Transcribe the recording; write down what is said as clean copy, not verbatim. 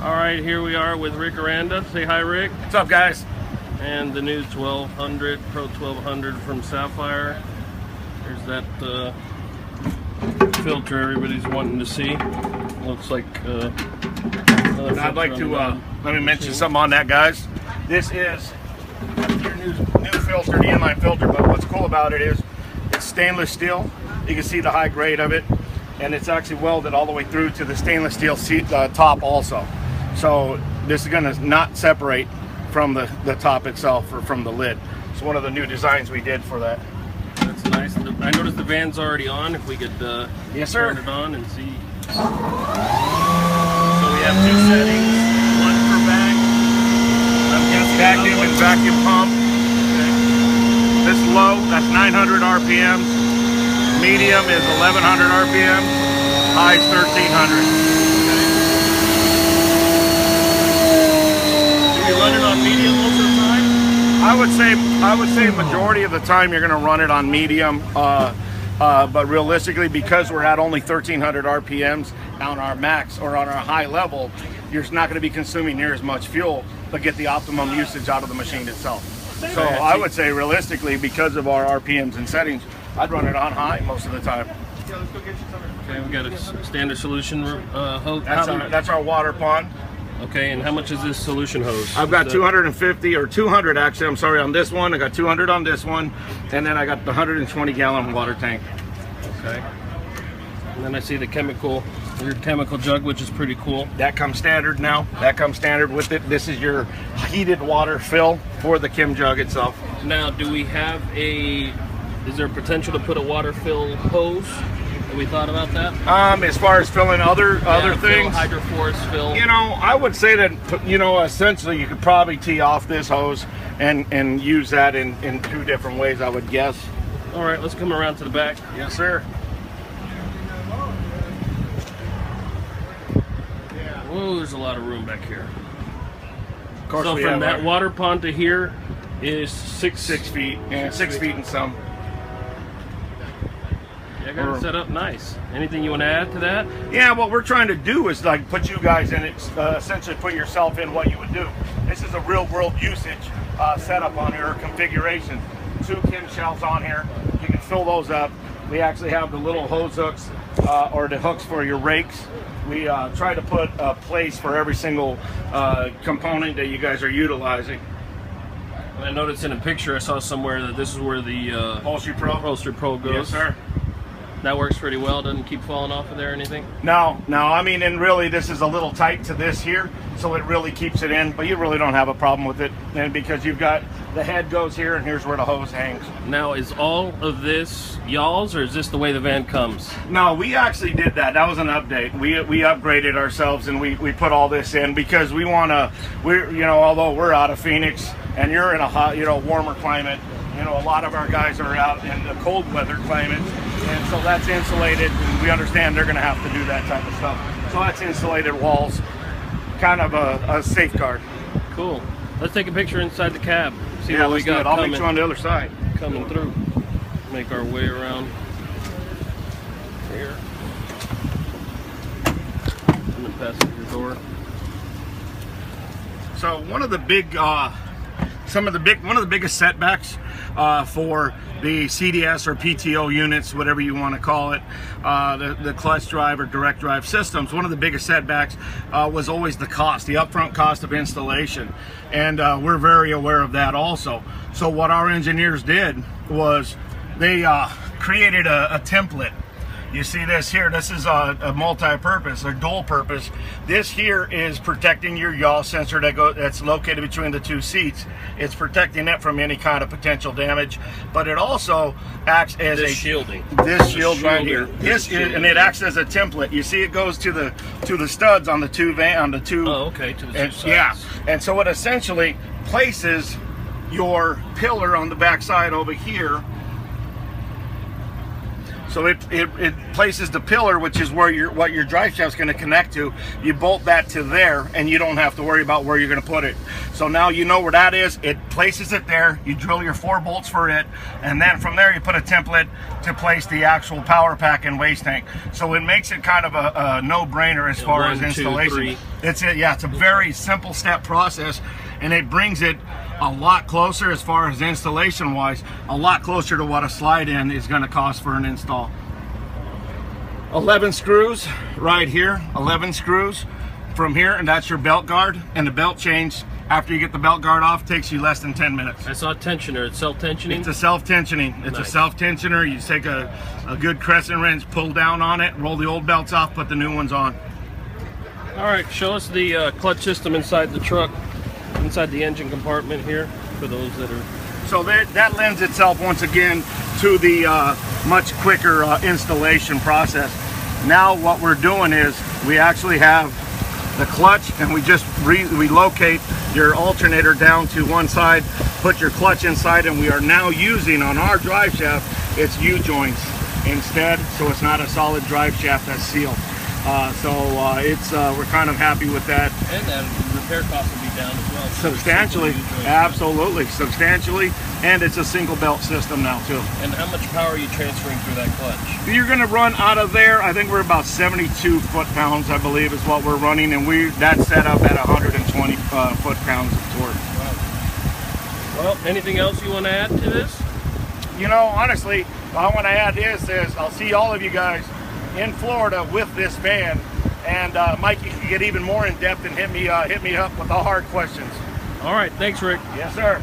All right, here we are with Rick Aranda. Say hi, Rick. What's up, guys? And the new 1200, Pro 1200 from Sapphire. There's that filter everybody's wanting to see. Looks like I'd like to let me mention something on that, guys. This is your new filter, the inline filter, but what's cool about it is it's stainless steel. You can see the high grade of it, and it's actually welded all the way through to the stainless steel top also. So this is going to not separate from the top itself or from the lid. It's one of the new designs we did for that. That's nice. I noticed the van's already on. If we could yes, sir. Turn it on and see. So we have two settings, one for vacuum and vacuum pump. Okay. This low, that's 900 RPMs. Medium is 1100 RPMs. High is 1300. You run it on medium most of the time? I would say majority of the time you're going to run it on medium, but realistically, because we're at only 1300 RPMs on our max or on our high level, you're not going to be consuming near as much fuel, but get the optimum usage out of the machine itself. So I would say realistically, because of our RPMs and settings, I'd run it on high most of the time. Okay, we got a standard solution hose. That's our water pond. Okay, and how much is this solution hose? I've got 250 or 200 actually, I'm sorry, on this one. I got 200 on this one, and then I got the 120 gallon water tank. Okay. And then I see the your chemical jug, which is pretty cool. That comes standard now. That comes standard with it. This is your heated water fill for the chem jug itself. Now, do we have is there potential to put a water fill hose? Have we thought about that? As far as filling other things, hydroforce fill. You know, I would say that, you know, essentially you could probably tee off this hose and use that in two different ways, I would guess. All right, let's come around to the back. Yes, sir. Whoa, there's a lot of room back here. Of course, so from that water pond to here is six feet. Yeah, 6 feet and some. Yeah, I got it set up nice. Anything you want to add to that? Yeah, what we're trying to do is like put you guys in it, essentially put yourself in what you would do. This is a real world usage setup on here, configuration. 2 chem shells on here. You can fill those up. We actually have the little hose hooks or the hooks for your rakes. We try to put a place for every single component that you guys are utilizing. I noticed in a picture I saw somewhere that this is where the Upholstery Pro goes. Yes, sir. That works pretty well. Doesn't keep falling off of there or anything? No. I mean, and really this is a little tight to this here, so it really keeps it in, but you really don't have a problem with it, and because you've got the head goes here and here's where the hose hangs. Now, is all of this y'all's, or is this the way the van comes? No, we actually did that. That was an update. We upgraded ourselves and we put all this in because we want to, although we're out of Phoenix and you're in a hot, warmer climate, a lot of our guys are out in the cold weather climates, and so that's insulated, and we understand they're going to have to do that type of stuff. So that's insulated walls, kind of a safeguard. Cool. Let's take a picture inside the cab. See yeah, what we got. I'll meet you on the other side. Coming through. Make our way around here. In the passenger door. So one of the biggest setbacks for the CDS or PTO units, whatever you want to call it, the clutch drive or direct drive systems, one of the biggest setbacks was always the cost, the upfront cost of installation. And we're very aware of that also. So what our engineers did was they created a template. You see this here, this is a multi-purpose or dual purpose. This here is protecting your yaw sensor that's located between the 2 seats. It's protecting it from any kind of potential damage, but it also acts as shielding. This shield right here. And it acts as a template. You see it goes to the studs on the two. Oh, okay, to the two sides. Yeah, and so it essentially places your pillar on the back side over here. So it places the pillar, which is where what your drive shaft's going to connect to. You bolt that to there, and you don't have to worry about where you're going to put it. So now you know where that is. It places it there. You drill your 4 bolts for it, and then from there you put a template to place the actual power pack and waste tank. So it makes it kind of a no-brainer as far as installation. It's a very simple step process, and it brings it a lot closer as far as installation wise, a lot closer to what a slide in is going to cost for an install. 11 screws right here, 11 screws from here, and that's your belt guard. And the belt change after you get the belt guard off takes you less than 10 minutes. I saw a tensioner. It's self-tensioning? It's a self-tensioning. It's nice. A self-tensioner. You take a good crescent wrench, pull down on it, roll the old belts off, put the new ones on. All right, show us the clutch system inside the truck, inside the engine compartment here, for those that are... So that lends itself once again to the much quicker installation process. Now what we're doing is we actually have the clutch, and we just relocate your alternator down to one side, put your clutch inside, and we are now using on our drive shaft, it's U-joints instead, so it's not a solid drive shaft that's sealed. We're kind of happy with that. And then repair costs will be down as well. Substantially, absolutely, substantially, and it's a single belt system now too. And how much power are you transferring through that clutch? You're going to run out of there, I think we're about 72 foot-pounds, I believe, is what we're running, and that's set up at 120 foot-pounds of torque. Wow. Well, anything else you want to add to this? You know, honestly, I want to add is I'll see all of you guys in Florida with this van, and Mike, you can get even more in depth and hit me up with the hard questions. All right, thanks, Rick. Yes, sir.